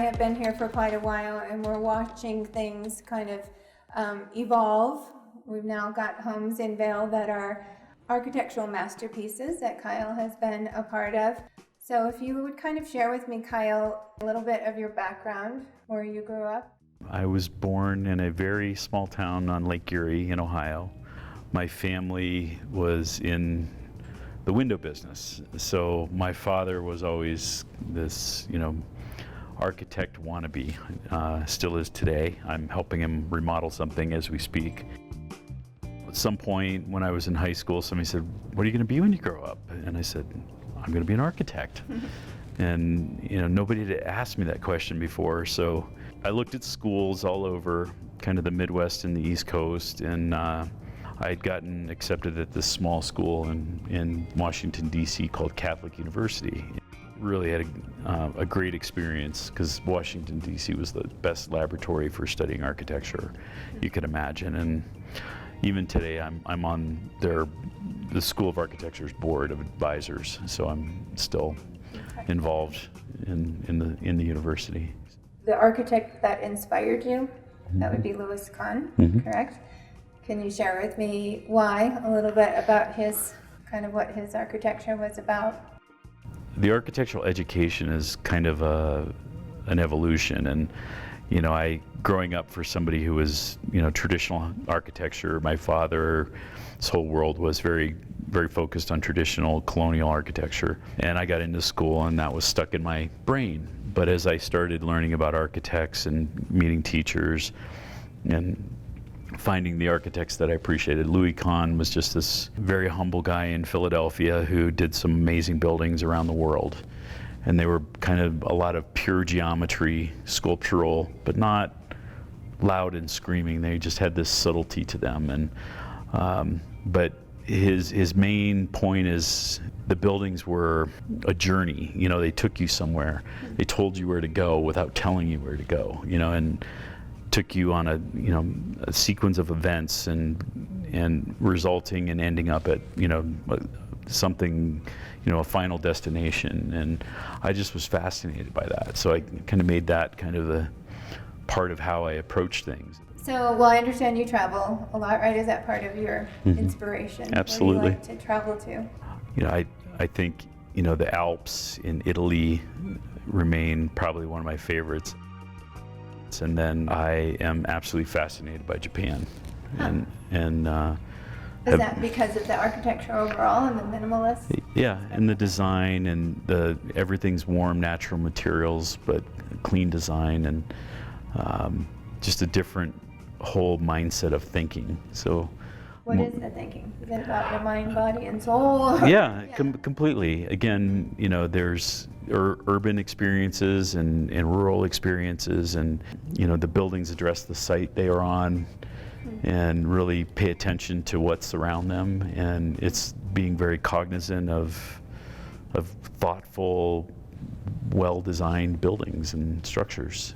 have been here for quite a while, and we're watching things kind of evolve. We've now got homes in Vail that are architectural masterpieces that Kyle has been a part of. So if you would kind of share with me, Kyle, a little bit of your background, where you grew up. I was born in a very small town on Lake Erie in Ohio. My family was in the window business. So my father was always this, architect wannabe, still is today. I'm helping him remodel something as we speak. At some point when I was in high school, somebody said, "What are you going to be when you grow up?" And I said, "I'm going to be an architect." And nobody had asked me that question before, so I looked at schools all over kind of the Midwest and the East Coast, and I'd gotten accepted at this small school in Washington, D.C. called Catholic University. Really had a great experience because Washington, D.C. was the best laboratory for studying architecture you could imagine. And even today, I'm on the School of Architecture's board of advisors, so I'm still involved in the university. The architect that inspired you, that would be Louis Kahn, correct? Can you share with me why, a little bit about what his architecture was about? The architectural education is kind of an evolution, and growing up for somebody who was traditional architecture, my father's whole world was very, very focused on traditional colonial architecture, and I got into school and that was stuck in my brain. But as I started learning about architects and meeting teachers and finding the architects that I appreciated, Louis Kahn was just this very humble guy in Philadelphia who did some amazing buildings around the world. And they were kind of a lot of pure geometry, sculptural, but not loud and screaming. They just had this subtlety to them. And but his main point is the buildings were a journey. They took you somewhere. They told you where to go without telling you where to go. And took you on a sequence of events and resulting in ending up at something, a final destination. And I just was fascinated by that. So I kind of made that kind of the part of how I approach things. So, I understand you travel a lot, right? Is that part of your inspiration? Absolutely. Where do you like to travel to? I think, the Alps in Italy remain probably one of my favorites. And then I am absolutely fascinated by Japan. Is that because of the architecture overall and the minimalist? Yeah, and the design and everything's warm, natural materials, but clean design, and just a different whole mindset of thinking. So, what is the thinking? Is it about your mind, body, and soul? Yeah, completely. Again, there's urban experiences and rural experiences, and the buildings address the site they are on, and really pay attention to what's around them. And it's being very cognizant of thoughtful, well-designed buildings and structures.